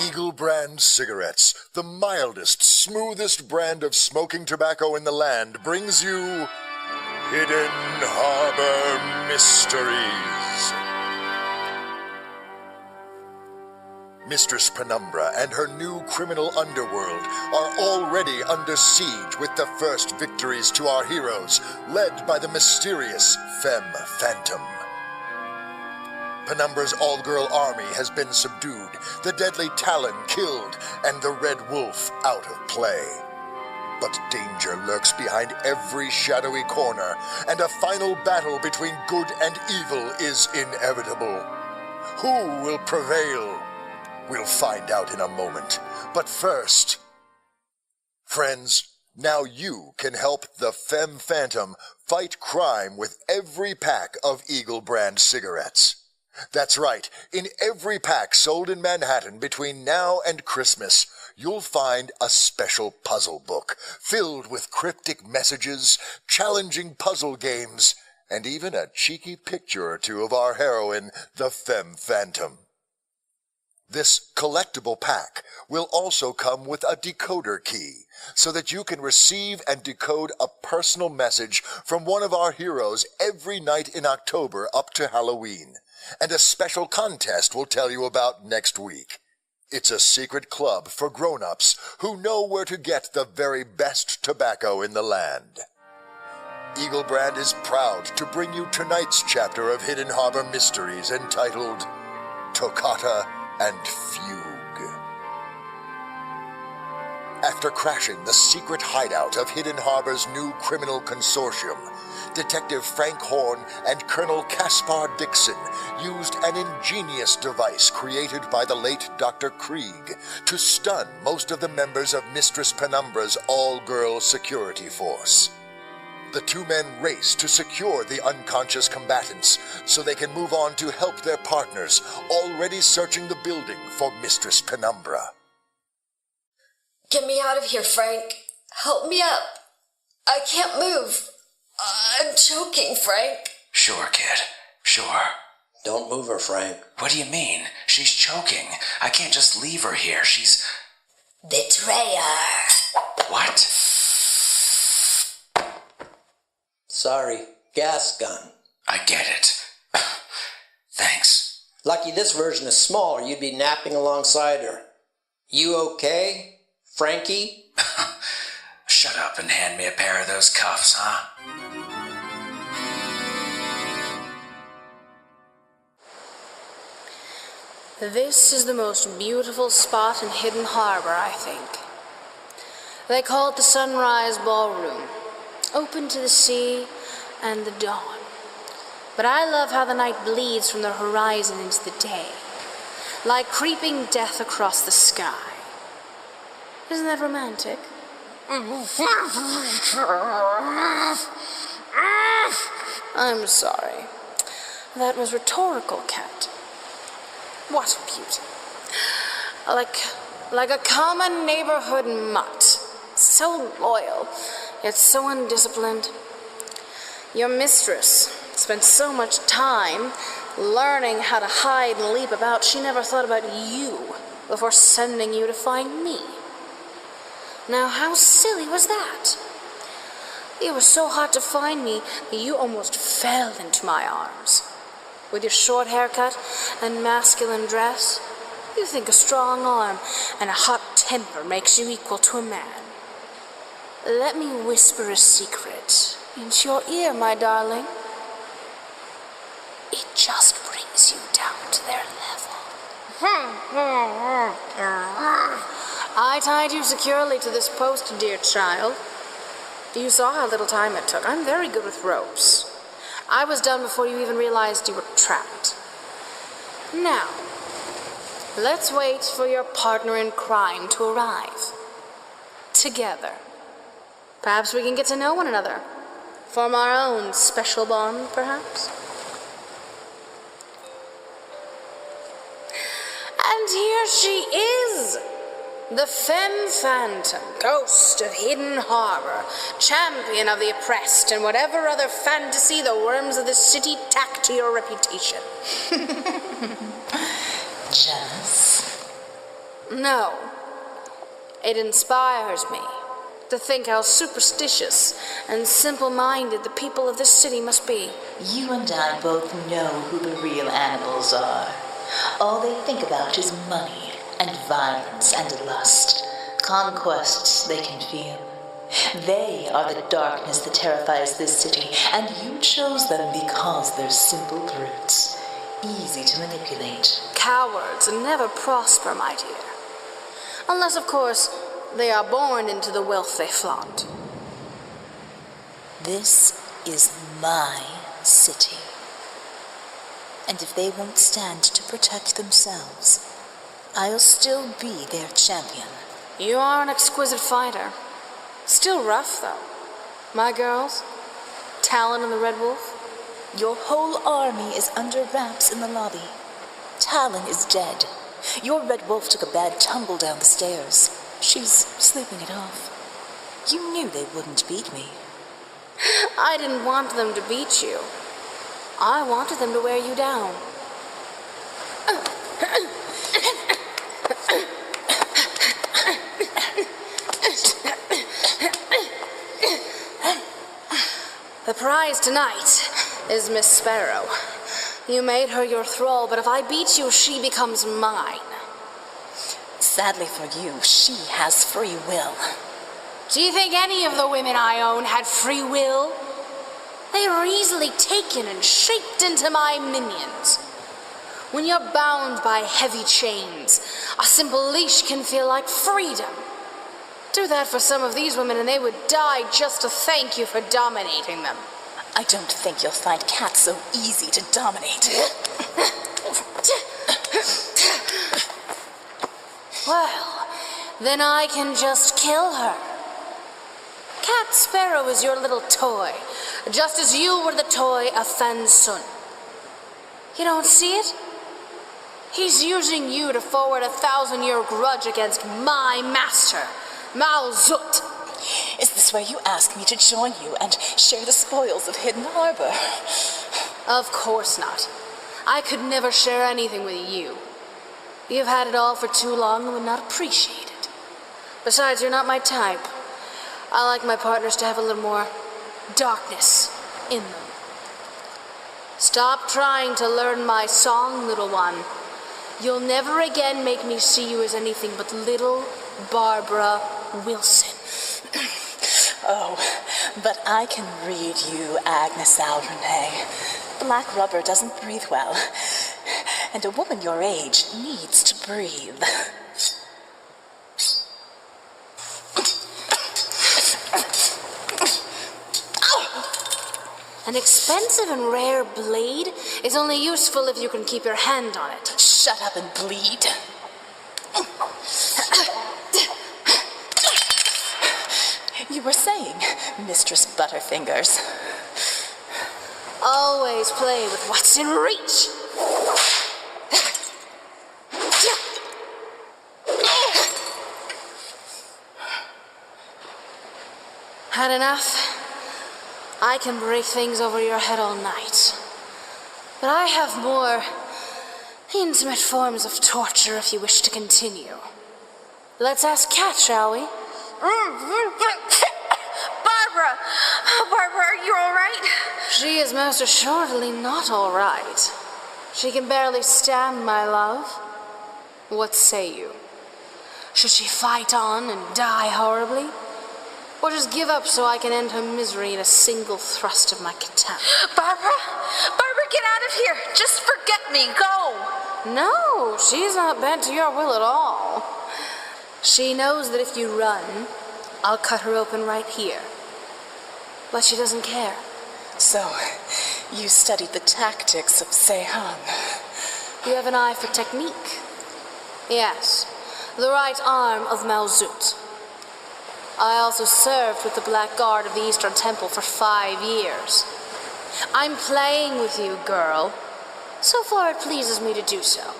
Eagle brand cigarettes, the mildest, smoothest brand of smoking tobacco in the land, brings you Hidden Harbor Mysteries. Mistress Penumbra and her new criminal underworld are already under siege with the first victories to our heroes, led by the mysterious Femme Phantom. Penumbra's all-girl army has been subdued, the deadly Talon killed, and the Red Wolf out of play. But danger lurks behind every shadowy corner, and a final battle between good and evil is inevitable. Who will prevail? We'll find out in a moment. But first, friends, now you can help the Femme Phantom fight crime with every pack of Eagle brand cigarettes. That's right, in every pack sold in Manhattan between now and Christmas, you'll find a special puzzle book filled with cryptic messages, challenging puzzle games, and even a cheeky picture or two of our heroine, the Femme Phantom. This collectible pack will also come with a decoder key, so that you can receive and decode a personal message from one of our heroes every night in October up to Halloween. And a special contest we'll tell you about next week. It's a secret club for grown-ups who know where to get the very best tobacco in the land. Eagle Brand is proud to bring you tonight's chapter of Hidden Harbor Mysteries entitled Toccata and Fugue. After crashing the secret hideout of Hidden Harbor's new criminal consortium, Detective Frank Horn and Colonel Caspar Dixon used an ingenious device created by the late Dr. Krieg to stun most of the members of Mistress Penumbra's all-girl security force. The two men race to secure the unconscious combatants so they can move on to help their partners, already searching the building for Mistress Penumbra. Get me out of here, Frank. Help me up. I can't move. I'm choking, Frank. Sure, kid. Sure. Don't move her, Frank. What do you mean? She's choking. I can't just leave her here. She's... Betrayer. What? Sorry. Gas gun. I get it. Thanks. Lucky this version is smaller. You'd be napping alongside her. You okay, Frankie? Shut up and hand me a pair of those cuffs, huh? This is the most beautiful spot in Hidden Harbor, I think. They call it the Sunrise Ballroom, open to the sea and the dawn. But I love how the night bleeds from the horizon into the day, like creeping death across the sky. Isn't that romantic? I'm sorry. That was rhetorical, Cat. What a beauty. Like a common neighborhood mutt. So loyal, yet so undisciplined. Your mistress spent so much time learning how to hide and leap about, she never thought about you before sending you to find me. Now, how silly was that? It was so hot to find me that you almost fell into my arms. With your short haircut and masculine dress, you think a strong arm and a hot temper makes you equal to a man. Let me whisper a secret into your ear, my darling. It just brings you down to their level. I tied you securely to this post, dear child. You saw how little time it took. I'm very good with ropes. I was done before you even realized you were trapped. Now, let's wait for your partner in crime to arrive. Together. Perhaps we can get to know one another. Form our own special bond, perhaps. And here she is! The Femme Phantom, ghost of Hidden Harbor, champion of the oppressed, and whatever other fantasy the worms of the city tack to your reputation. Jealous? No. It inspires me to think how superstitious and simple-minded the people of this city must be. You and I both know who the real animals are. All they think about is money and violence and lust. Conquests they can feel. They are the darkness that terrifies this city, and you chose them because they're simple brutes. Easy to manipulate. Cowards never prosper, my dear. Unless, of course, they are born into the wealth they flaunt. This is my city. And if they won't stand to protect themselves, I'll still be their champion. You are an exquisite fighter. Still rough, though. My girls, Talon and the Red Wolf. Your whole army is under wraps in the lobby. Talon is dead. Your Red Wolf took a bad tumble down the stairs. She's sleeping it off. You knew they wouldn't beat me. I didn't want them to beat you. I wanted them to wear you down. The prize tonight is Miss Sparrow. You made her your thrall, but if I beat you, she becomes mine. Sadly for you, she has free will. Do you think any of the women I own had free will? They were easily taken and shaped into my minions. When you're bound by heavy chains, a simple leash can feel like freedom. Do that for some of these women and they would die just to thank you for dominating them. I don't think you'll find cats so easy to dominate. Well, then I can just kill her. Cat Sparrow is your little toy, just as you were the toy of Fan Sun. You don't see it? He's using you to forward a 1,000-year grudge against my master, Mao Zut. Is this where you ask me to join you and share the spoils of Hidden Harbor? Of course not. I could never share anything with you. You've had it all for too long and would not appreciate it. Besides, you're not my type. I like my partners to have a little more darkness in them. Stop trying to learn my song, little one. You'll never again make me see you as anything but little Barbara Wilson. Oh, but I can read you, Agnes Renee. Black rubber doesn't breathe well, and a woman your age needs to breathe. An expensive and rare blade is only useful if you can keep your hand on it. Shut up and bleed. You were saying, Mistress Butterfingers. Always play with what's in reach. Had enough? I can break things over your head all night. But I have more intimate forms of torture if you wish to continue. Let's ask Kat, shall we? Barbara! Oh, Barbara, are you all right? She is most assuredly not all right. She can barely stand, my love. What say you? Should she fight on and die horribly? Or just give up so I can end her misery in a single thrust of my katana? Barbara! Barbara, get out of here! Just forget me! Go! No, she's not bent to your will at all. She knows that if you run, I'll cut her open right here. But she doesn't care. So, you studied the tactics of Seihan. You have an eye for technique. Yes, the right arm of Mao Zut. I also served with the Black Guard of the Eastern Temple for 5 years. I'm playing with you, girl. So far it pleases me to do so.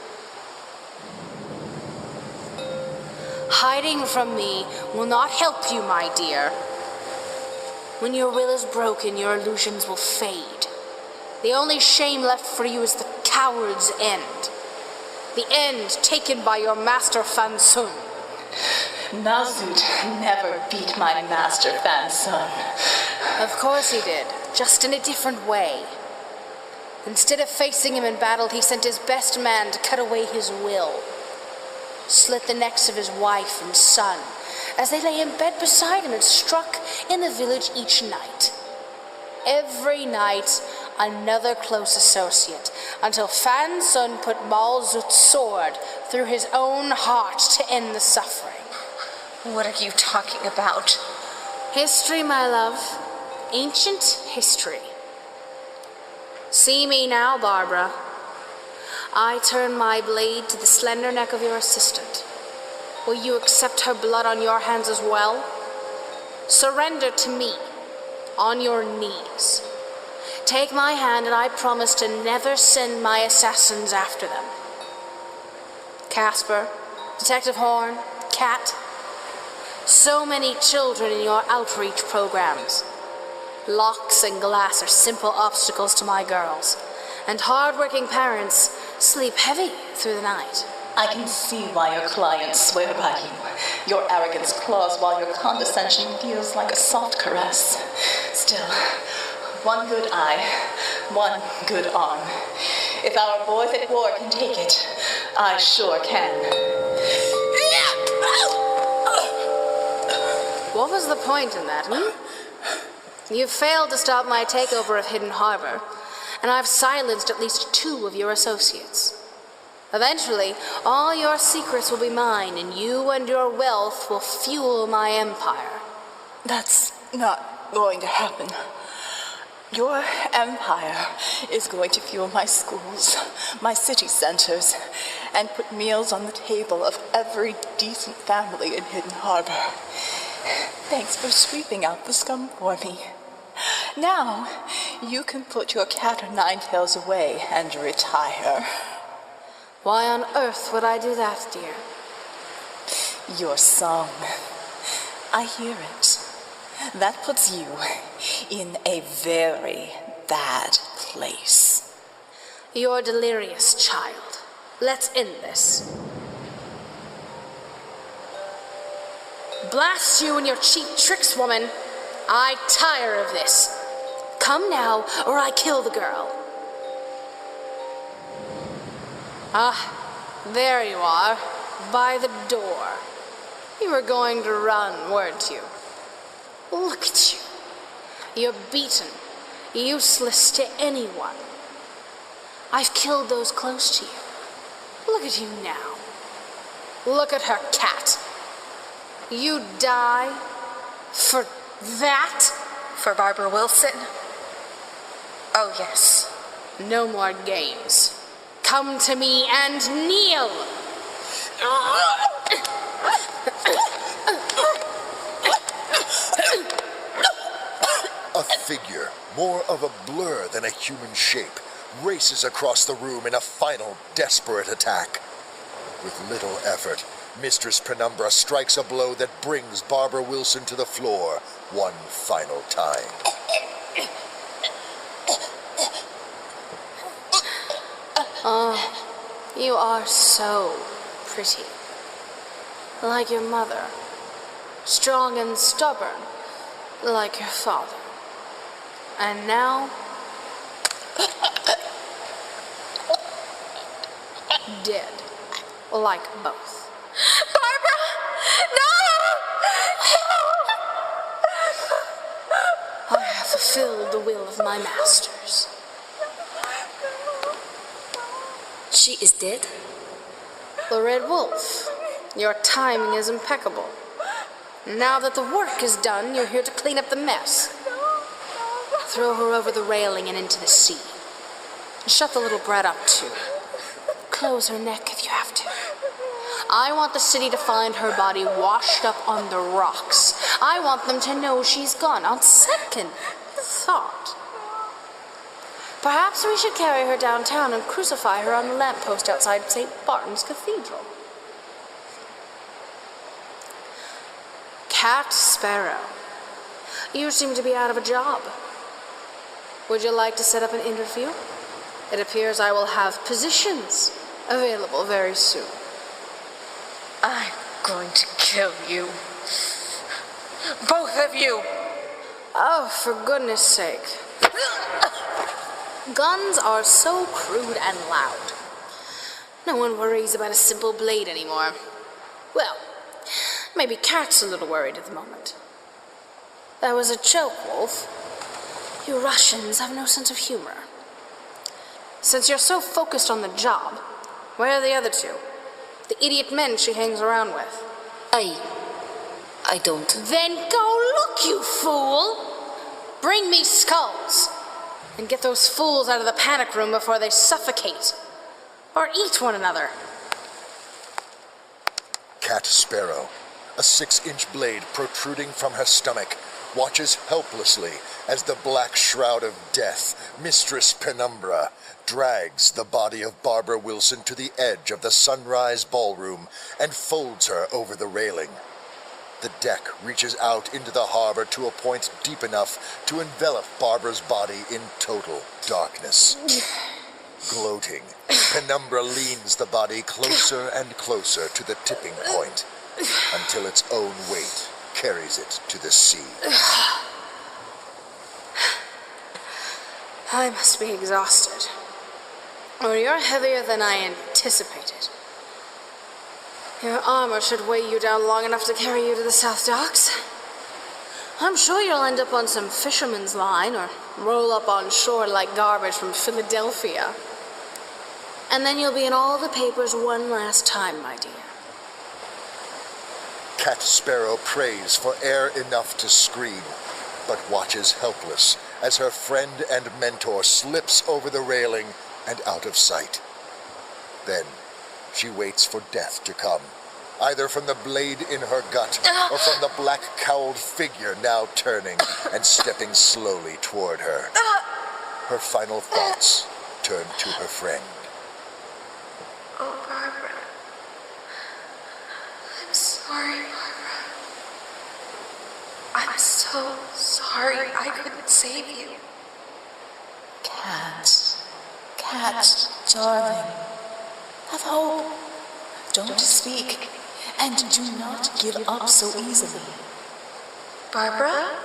Hiding from me will not help you, my dear. When your will is broken, your illusions will fade. The only shame left for you is the coward's end. the end taken by your master Fansun. Nazut never beat my master Fansun. Of course he did, just in a different way. Instead of facing him in battle, he sent his best man to cut away his will. Slit the necks of his wife and son as they lay in bed beside him and struck in the village each night. Every night, another close associate, until Fansun put Malzut's sword through his own heart to end the suffering. What are you talking about? History, my love. Ancient history. See me now, Barbara. I turn my blade to the slender neck of your assistant. Will you accept her blood on your hands as well? Surrender to me, on your knees. Take my hand and I promise to never send my assassins after them. Caspar, Detective Horn, Kat, so many children in your outreach programs. Locks and glass are simple obstacles to my girls, and hard-working parents sleep heavy through the night. I can see why your clients swear by you. Your arrogance claws while your condescension feels like a soft caress. Still, one good eye, one good arm. If our boys at war can take it, I sure can. What was the point in that, You've failed to stop my takeover of Hidden Harbor, and I've silenced at least 2 of your associates. Eventually, all your secrets will be mine, and you and your wealth will fuel my empire. That's not going to happen. Your empire is going to fuel my schools, my city centers, and put meals on the table of every decent family in Hidden Harbor. Thanks for sweeping out the scum for me. Now, you can put your cat o' nine tails away and retire. Why on earth would I do that, dear? Your song. I hear it. That puts you in a very bad place. You're delirious, child. Let's end this. Blast you and your cheap tricks, woman. I tire of this. Come now, or I kill the girl. Ah, there you are, by the door. You were going to run, weren't you? Look at you. You're beaten, useless to anyone. I've killed those close to you. Look at you now. Look at her, Cat. You die for that? For Barbara Wilson? Oh, yes. No more games. Come to me and kneel. A figure, more of a blur than a human shape, races across the room in a final desperate attack. With little effort, Mistress Penumbra strikes a blow that brings Barbara Wilson to the floor one final time. Oh, you are so pretty. Like your mother. Strong and stubborn, like your father. And now, dead, like both. Barbara! No! I have fulfilled the will of my masters. She is dead? The Red Wolf, your timing is impeccable. Now that the work is done, you're here to clean up the mess. Throw her over the railing and into the sea. Shut the little brat up, too. Close her neck if you have to. I want the city to find her body washed up on the rocks. I want them to know she's gone on second thought. Perhaps we should carry her downtown and crucify her on the lamppost outside St. Barton's Cathedral. Cat Sparrow, you seem to be out of a job. Would you like to set up an interview? It appears I will have positions Available very soon. I'm going to kill you. Both of you. Oh, for goodness sake. Guns are so crude and loud. No one worries about a simple blade anymore. Well, maybe Kat's a little worried at the moment. That was a joke, Wolf. You Russians have no sense of humor. Since you're so focused on the job, where are the other two? The idiot men she hangs around with. I don't. Then go look, you fool! Bring me skulls! And get those fools out of the panic room before they suffocate. Or eat one another. Cat Sparrow, a 6-inch blade protruding from her stomach, watches helplessly as the black shroud of death, Mistress Penumbra, drags the body of Barbara Wilson to the edge of the Sunrise Ballroom and folds her over the railing. The deck reaches out into the harbor to a point deep enough to envelop Barbara's body in total darkness. Gloating, Penumbra leans the body closer and closer to the tipping point until its own weight carries it to the sea. I must be exhausted. Or you're heavier than I anticipated. Your armor should weigh you down long enough to carry you to the South Docks. I'm sure you'll end up on some fisherman's line or roll up on shore like garbage from Philadelphia. And then you'll be in all the papers one last time, my dear. Cat Sparrow prays for air enough to scream, but watches helpless as her friend and mentor slips over the railing and out of sight. Then she waits for death to come, either from the blade in her gut or from the black-cowled figure now turning and stepping slowly toward her. Her final thoughts turn to her friend. Oh, Barbara. I'm sorry, Barbara. I'm so sorry I couldn't save you. Cat, darling. Have hope. Don't speak. And do not give up so easily. Barbara?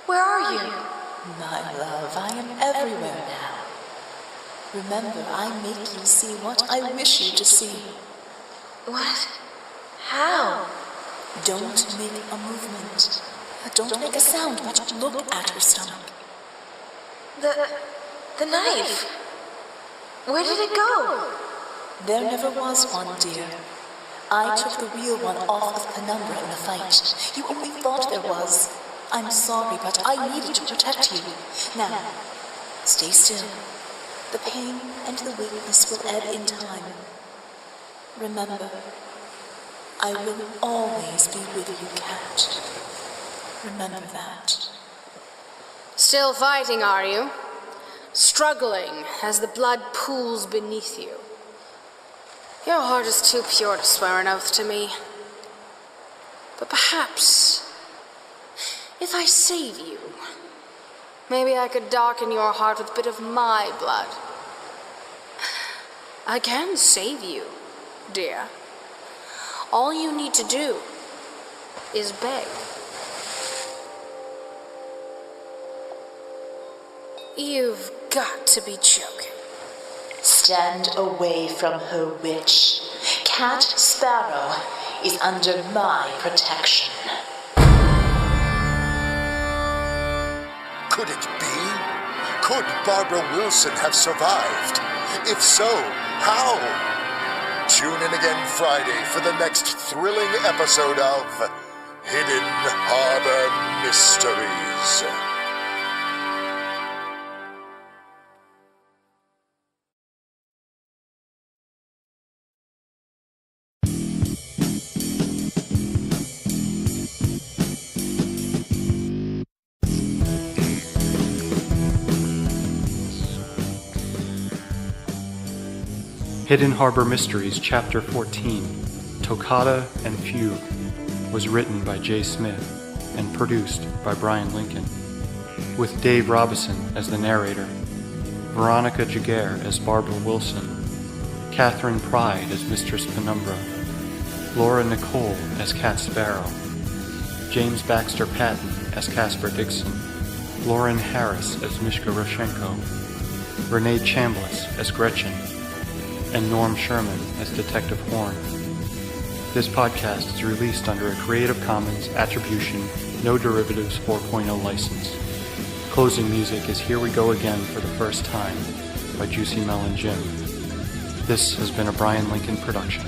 Where are you? My love, I am everywhere now. Remember, I make you see what I wish you to see. What? How? Don't make a movement. Don't make a sound, but look at her stomach. The knife. Where did it go? There never was one, dear. I took the real one off of Penumbra in the fight. You only thought there was. I'm sorry, but I needed to protect you. Now, stay still. The pain and the weakness will ebb in time. Remember, I will always be with you, Cat. Remember that. Still fighting, are you? Struggling as the blood pools beneath you. Your heart is too pure to swear an oath to me. But perhaps, if I save you, maybe I could darken your heart with a bit of my blood. I can save you, dear. All you need to do is beg. You've got to be joking. Stand away from her, witch. Cat Sparrow is under my protection. Could it be? Could Barbara Wilson have survived? If so, how? Tune in again Friday for the next thrilling episode of Hidden Harbor Mysteries. Hidden Harbor Mysteries, Chapter 14, Toccata and Fugue, was written by J. Smith and produced by Brian Lincoln, with Dave Robison as the narrator, Veronica Giguere as Barbara Wilson, Kathryn Pryde as Mistress Penumbra, Laura Nicole as Cat Sparrow, James Baxter Patton as Caspar Dixon, Lauren Harris as Mishka Rosenko, Renee Chambliss as Gretchen, and Norm Sherman as Detective Horn. This podcast is released under a Creative Commons Attribution, No Derivatives 4.0 license. Closing music is Here We Go Again for the First Time by Juicy Melon Jim. This has been a Brian Lincoln production.